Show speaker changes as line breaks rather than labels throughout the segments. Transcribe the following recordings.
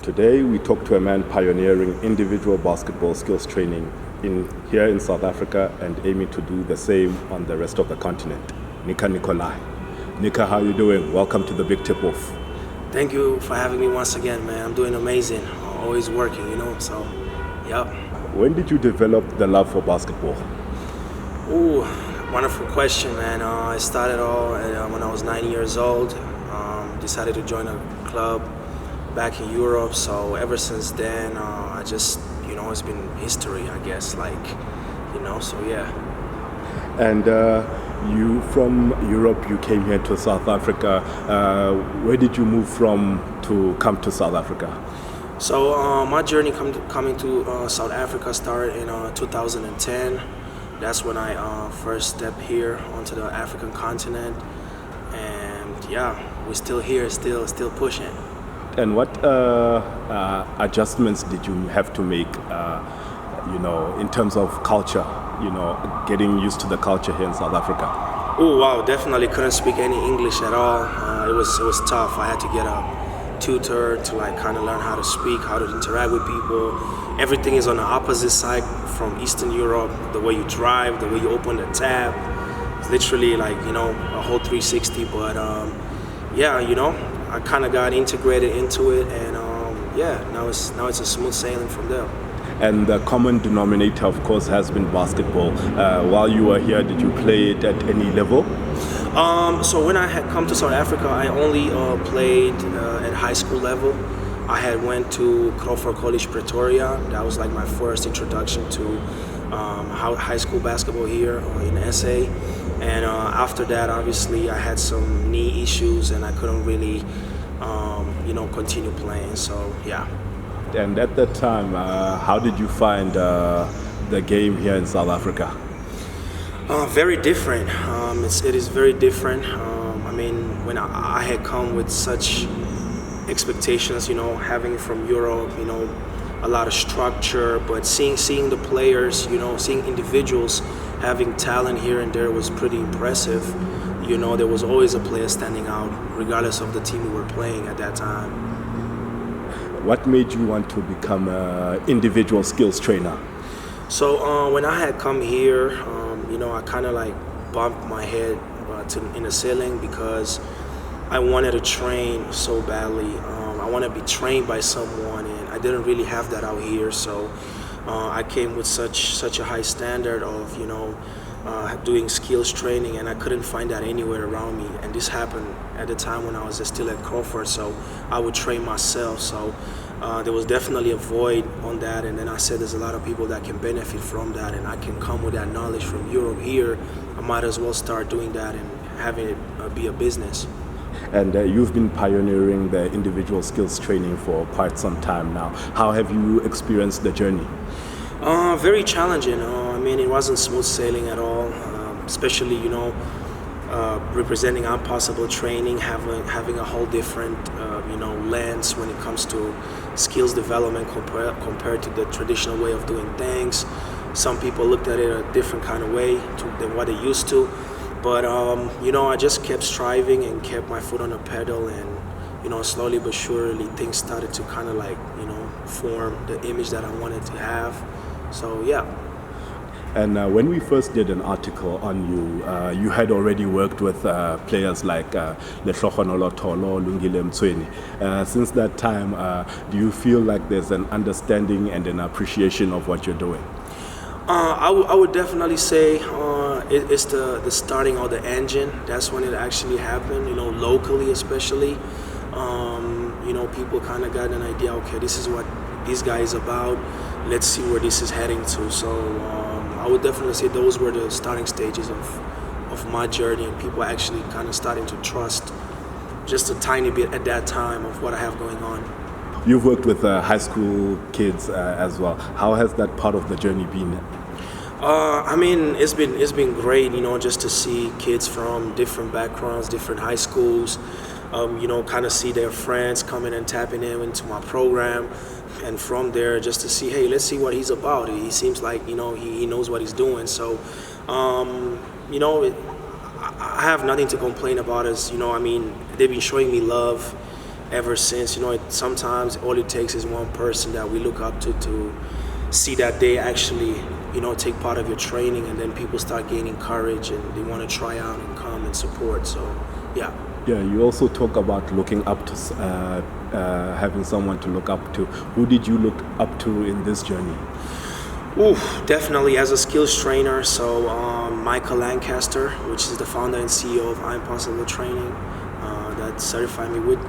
Today we talk to a man pioneering individual basketball skills training here in South Africa and aiming to do the same on the rest of the continent. Nica Nicolae. Nica, how you doing? Welcome to the Big Tip Off.
Thank you for having me once again, man. I'm doing amazing. Always working, so, yep.
When did you develop the love for basketball?
Ooh, wonderful question, man. I started all when I was 9 years old. Decided to join a club back in Europe. So ever since then, I just, it's been history, I guess. So yeah.
And you from Europe, you came here to South Africa. Where did you move from to come to South Africa?
So my journey coming to South Africa started in 2010. That's when I first stepped here onto the African continent, and yeah, we're still here, still pushing.
And what adjustments did you have to make, in terms of culture, getting used to the culture here in South Africa?
Oh wow, definitely couldn't speak any English at all. It was tough. I had to get a tutor to kind of learn how to speak, how to interact with people. Everything is on the opposite side from Eastern Europe. The way you drive, the way you open the tap, it's literally a whole 360. But I kind of got integrated into it, and now it's a smooth sailing from there.
And the common denominator, of course, has been basketball. While you were here, did you play it at any level?
So when I had come to South Africa, I only played at high school level. I had went to Crawford College, Pretoria. That was my first introduction to high school basketball here in SA. And after that, obviously, I had some knee issues and I couldn't really, continue playing. So yeah.
And at that time, how did you find the game here in South Africa?
Very different. It is very different. When I had come with such expectations, having from Europe, a lot of structure, but seeing the players, seeing individuals having talent here and there was pretty impressive. There was always a player standing out, regardless of the team we were playing at that time.
What made you want to become an individual skills trainer?
So when I had come here, I kind of bumped my head in the ceiling because I wanted to train so badly. I want to be trained by someone, and I didn't really have that out here. So I came with such a high standard of doing skills training, and I couldn't find that anywhere around me. And this happened at the time when I was still at Crawford, so I would train myself. So there was definitely a void on that, and then I said there's a lot of people that can benefit from that, and I can come with that knowledge from Europe here. I might as well start doing that and having it be a business.
And you've been pioneering the individual skills training for quite some time now. How have you experienced the journey?
Very challenging. It wasn't smooth sailing at all, especially, representing Impossible Training, having a whole different, lens when it comes to skills development compared to the traditional way of doing things. Some people looked at it a different kind of way than what they used to. But, I just kept striving and kept my foot on the pedal, and, slowly but surely things started to kind of form the image that I wanted to have. So, yeah.
And when we first did an article on you, you had already worked with players like Lehlohonolo Tholo, Lungile Mtsweni. Since that time, do you feel like there's an understanding and an appreciation of what you're doing?
I would definitely say it's the starting of the engine. That's when it actually happened, locally especially. People kind of got an idea, okay, this is what this guy is about. Let's see where this is heading to. So I would definitely say those were the starting stages of my journey, and people actually kind of starting to trust just a tiny bit at that time of what I have going on.
You've worked with high school kids as well. How has that part of the journey been?
It's been great, just to see kids from different backgrounds, different high schools, kind of see their friends coming and tapping into my program. And from there, just to see, hey, let's see what he's about. He seems like, he knows what he's doing. So, I have nothing to complain about. They've been showing me love. ever since. Sometimes all it takes is one person that we look up to see that they actually, take part of your training, and then people start gaining courage and they want to try out and come and support. So, yeah.
Yeah, you also talk about looking up to, having someone to look up to. Who did you look up to in this journey?
Ooh, definitely as a skills trainer. So Michael Lancaster, which is the founder and CEO of Impossible Training, that certified me with,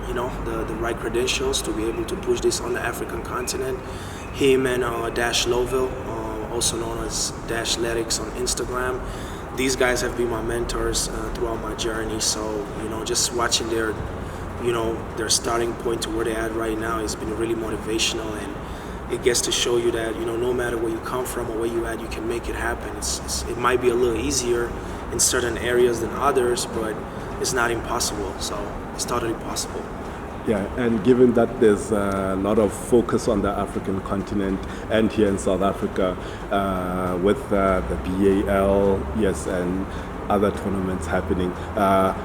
the right credentials to be able to push this on the African continent. Him and Dash Lovell, also known as Dashletics on Instagram. These guys have been my mentors throughout my journey. So, just watching their starting point to where they're at right now has been really motivational, and it gets to show you that, no matter where you come from or where you're at, you can make it happen. It might be a little easier in certain areas than others, but it's not impossible. So it's totally possible.
Yeah, and given that there's a lot of focus on the African continent and here in South Africa with the BAL, yes, and other tournaments happening,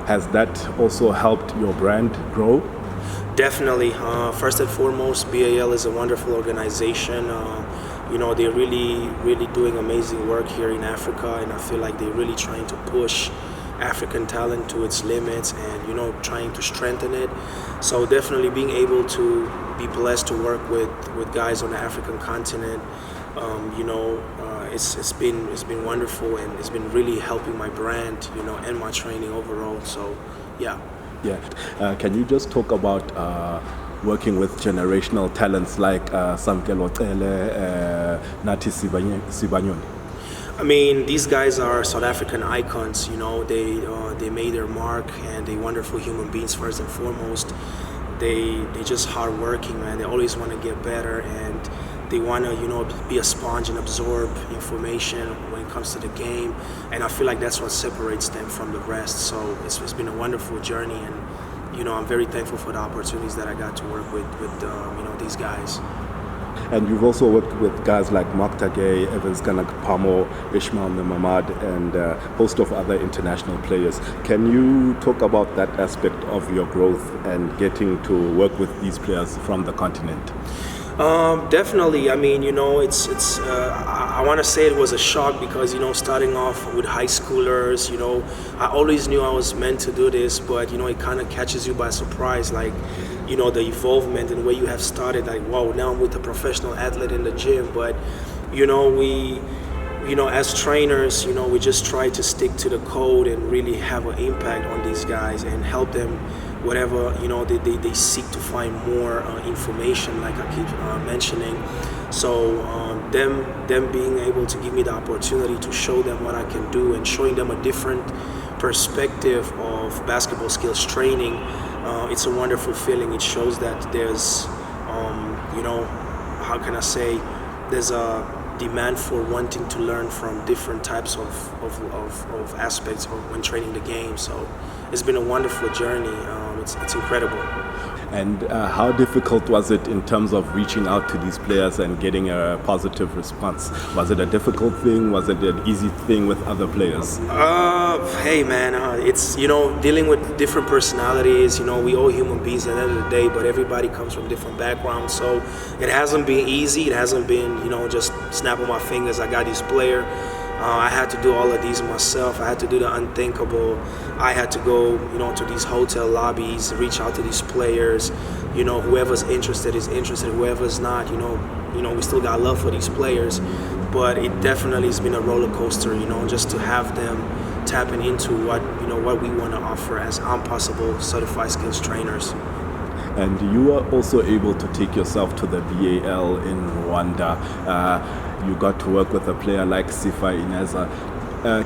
has that also helped your brand grow?
Definitely. First and foremost, BAL is a wonderful organization. They're really doing amazing work here in Africa, and I feel like they're really trying to push African talent to its limits and, trying to strengthen it. So definitely being able to be blessed to work with guys on the African continent, it's been wonderful, and it's been really helping my brand, and my training overall. So, yeah.
Yeah. Can you just talk about working with generational talents like Samkelo Tele, Nati Sibanyoni?
I mean, these guys are South African icons. They made their mark, and they're wonderful human beings first and foremost. They just hardworking, man. They always want to get better, and they want to be a sponge and absorb information when it comes to the game. And I feel like that's what separates them from the rest. So it's been a wonderful journey, and I'm very thankful for the opportunities that I got to work with these guys.
And you've also worked with guys like Mark Tagay, Evans Pamo, Ishmael Nemamad, and a host of other international players. Can you talk about that aspect of your growth and getting to work with these players from the continent?
Definitely. I mean, I want to say it was a shock because, starting off with high schoolers, I always knew I was meant to do this, but, it kind of catches you by surprise, like, the evolvement and where you have started, like, wow, now I'm with a professional athlete in the gym. But, as trainers, we just try to stick to the code and really have an impact on these guys and help them whatever, they seek to find more information, like I keep mentioning. So them being able to give me the opportunity to show them what I can do and showing them a different perspective of basketball skills training, it's a wonderful feeling. It shows that there's, how can I say, there's a demand for wanting to learn from different types of aspects of when training the game. So it's been a wonderful journey. It's incredible.
And how difficult was it in terms of reaching out to these players and getting a positive response? Was it a difficult thing? Was it an easy thing with other players?
Hey man, it's, dealing with different personalities. We all human beings at the end of the day, but everybody comes from different backgrounds. So it hasn't been easy. It hasn't been, just snapping my fingers, I got this player. I had to do all of these myself. I had to do the unthinkable. I had to go, to these hotel lobbies, reach out to these players. Whoever's interested is interested. Whoever's not, we still got love for these players. But it definitely has been a roller coaster, just to have them tapping into what we want to offer as Impossible certified skills trainers.
And you are also able to take yourself to the BAL in Rwanda. You got to work with a player like Sifa Ineza.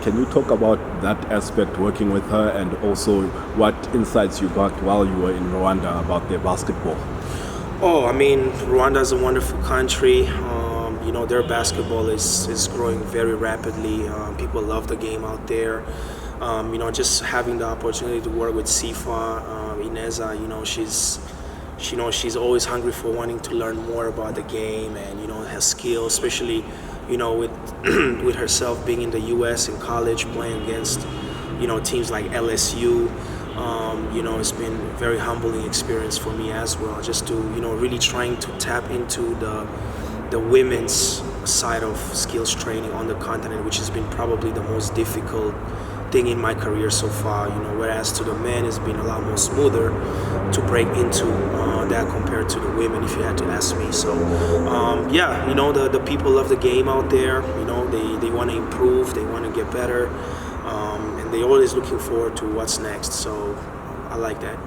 Can you talk about that aspect, working with her, and also what insights you got while you were in Rwanda about their basketball?
Oh, I mean, Rwanda is a wonderful country. Their basketball is growing very rapidly. People love the game out there. Just having the opportunity to work with Sifa Ineza, she's always hungry for wanting to learn more about the game and her skills, especially with herself being in the U.S. in college, playing against teams like LSU. It's been a very humbling experience for me as well. Just to really trying to tap into the women's side of skills training on the continent, which has been probably the most difficult thing in my career so far. Whereas to the men, it's been a lot more smoother to break into that compared to the women, if you had to ask me. So, the people love the game out there. They want to improve, they want to get better, and they're always looking forward to what's next. So, I like that.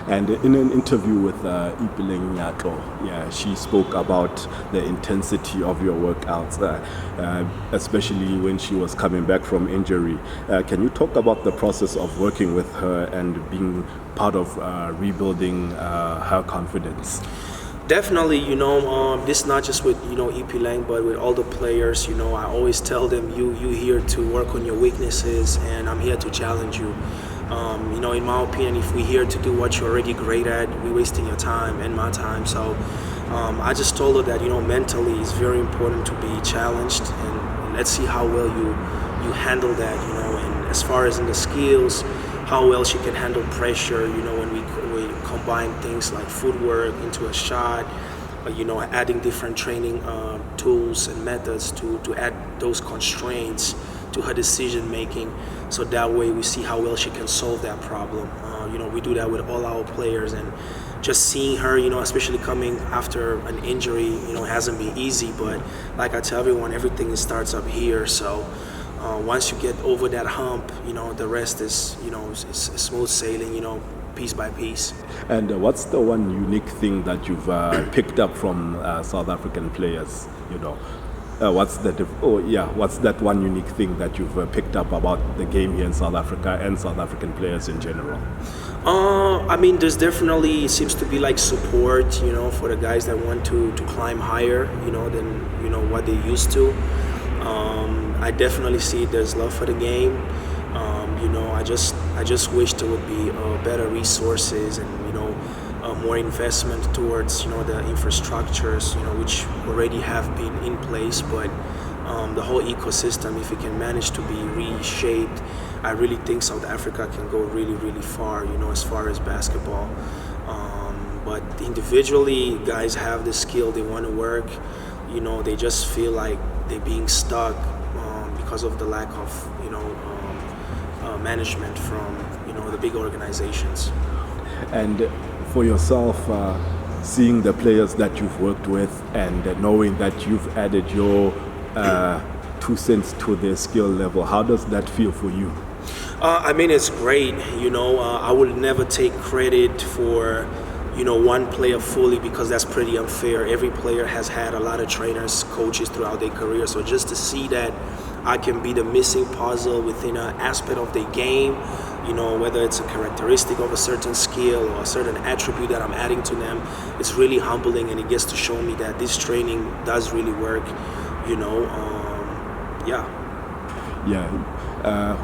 And in an interview with Nica, she spoke about the intensity of your workouts, especially when she was coming back from injury. Can you talk about the process of working with her and being part of rebuilding her confidence?
Definitely, this not just with EP Lang, but with all the players. I always tell them, you here to work on your weaknesses, and I'm here to challenge you. In my opinion, if we're here to do what you're already great at, we're wasting your time and my time. So I just told her that mentally it's very important to be challenged, and let's see how well you handle that. And as far as in the skills, how well she can handle pressure. When we combine things like footwork into a shot, adding different training tools and methods to add those constraints to her decision making, so that way we see how well she can solve that problem. We do that with all our players, and just seeing her, especially coming after an injury, hasn't been easy. But like I tell everyone, everything starts up here. So once you get over that hump, the rest is, is smooth sailing, piece by piece.
And what's the one unique thing that you've picked up from South African players? What's that one unique thing that you've picked up about the game here in South Africa and South African players in general?
There's definitely seems to be like support, for the guys that want to climb higher, than what they used to. I definitely see there's love for the game. I just wish there would be better resources and more investment towards the infrastructures which already have been in place, but the whole ecosystem, if it can manage to be reshaped, I really think South Africa can go really, really far, as far as basketball. But individually, guys have the skill, they want to work, they just feel like they're being stuck because of the lack of management from the big organizations.
And for yourself, seeing the players that you've worked with and knowing that you've added your 2 cents to their skill level, how does that feel for you?
It's great. I would never take credit for one player fully, because that's pretty unfair. Every player has had a lot of trainers, coaches throughout their career. So just to see that I can be the missing puzzle within an aspect of their game, whether it's a characteristic of a certain skill or a certain attribute that I'm adding to them, it's really humbling, and it gets to show me that this training does really work,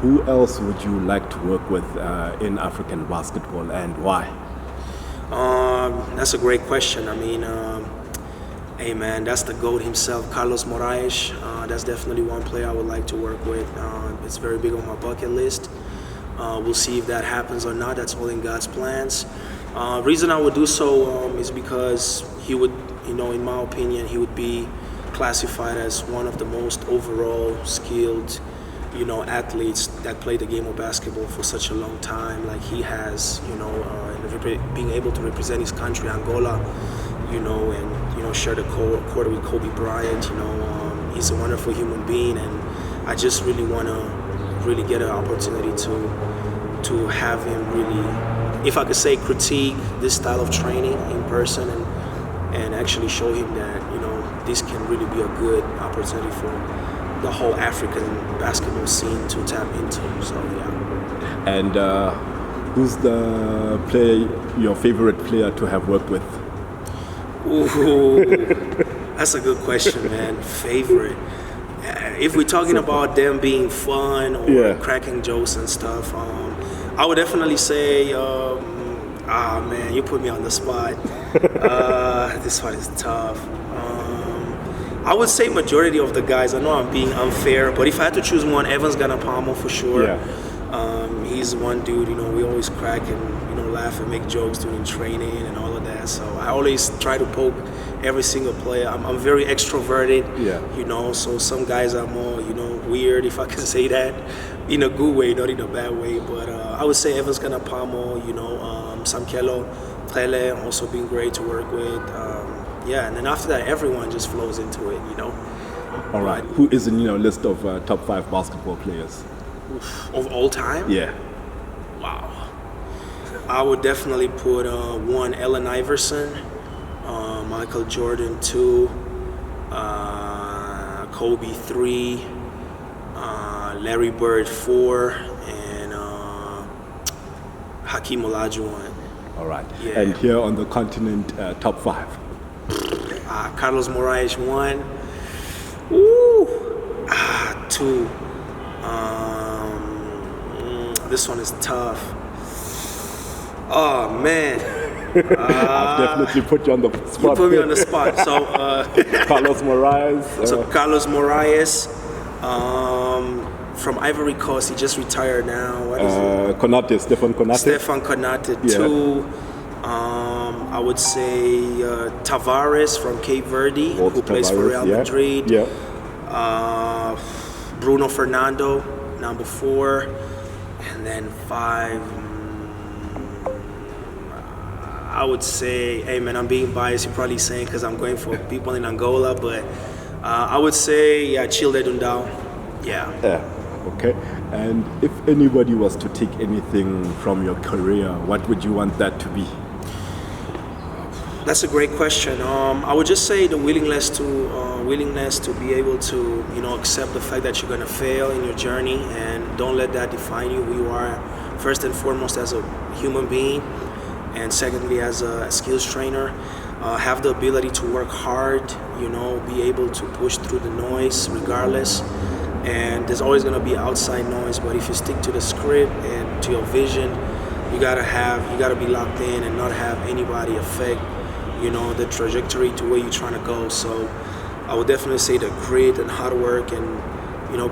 Who else would you like to work with in African basketball, and why?
That's a great question. That's the GOAT himself, Carlos Moraes. That's definitely one player I would like to work with. It's very big on my bucket list. We'll see if that happens or not. That's all in God's plans. Reason I would do so is because he would, in my opinion, he would be classified as one of the most overall skilled, athletes that played the game of basketball for such a long time, like he has, and being able to represent his country, Angola, and share the court with Kobe Bryant. He's a wonderful human being, and I just really want to really get an opportunity to have him really, if I could say, critique this style of training in person, and actually show him that this can really be a good opportunity for the whole African basketball scene to tap into. So yeah.
And who's the player, your favorite player to have worked with?
Ooh, that's a good question, man. Favorite. If we're talking about them being fun or cracking jokes and stuff, I would definitely say, man, you put me on the spot. This one is tough. I would say majority of the guys, I know I'm being unfair, but if I had to choose one, Evans Ganapamo for sure. He's one dude, we always crack and, laugh and make jokes during training and all of that. So I always try to poke every single player. I'm very extroverted, so some guys are more, weird, if I can say that, in a good way, not in a bad way. But I would say Evans Ganapamo, Samkelo, Tele, also been great to work with. And then after that, everyone just flows into it,
All right. Who is in your list of top 5 basketball players?
Of all time?
Yeah.
Wow. I would definitely put 1, Allen Iverson, Michael Jordan 2, Kobe 3, Larry Bird 4, and Hakeem Olajuwon.
All right.
Yeah.
And here on the continent, top 5.
Carlos Moraes 1. 2. This one is tough. Oh man.
I've definitely put you on the spot.
You put me on the spot. So
Carlos Moraes.
So Carlos Moraes, from Ivory Coast, he just retired now. What is it?
Konate, Stefan Konate.
Stefan Konate 2. I would say Tavares from Cape Verde, who plays for Real Madrid.
Yeah.
Bruno Fernando, number 4. And then 5, I would say, hey man, I'm being biased, you're probably saying because I'm going for people in Angola, but I would say, Childe Dundao. Yeah.
Okay. And if anybody was to take anything from your career, what would you want that to be?
That's a great question. I would just say the willingness to be able to, accept the fact that you're going to fail in your journey, and don't let that define you. Who you are, first and foremost, as a human being, and secondly, as a skills trainer. Have the ability to work hard. Be able to push through the noise, regardless. And there's always going to be outside noise, but if you stick to the script and to your vision, you gotta be locked in and not have anybody affect the trajectory to where you're trying to go. So I would definitely say the grit and hard work and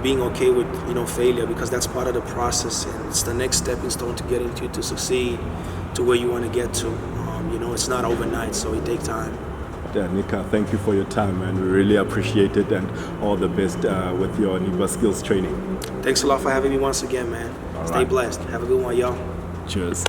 being okay with failure, because that's part of the process and it's the next stepping stone to get into to succeed to where you want to get to. It's not overnight, so it takes time.
Yeah, Nica, thank you for your time, man. We really appreciate it, and all the best with your NIBA skills training.
Thanks a lot for having me once again, man. Stay blessed. Have a good one, y'all.
Cheers.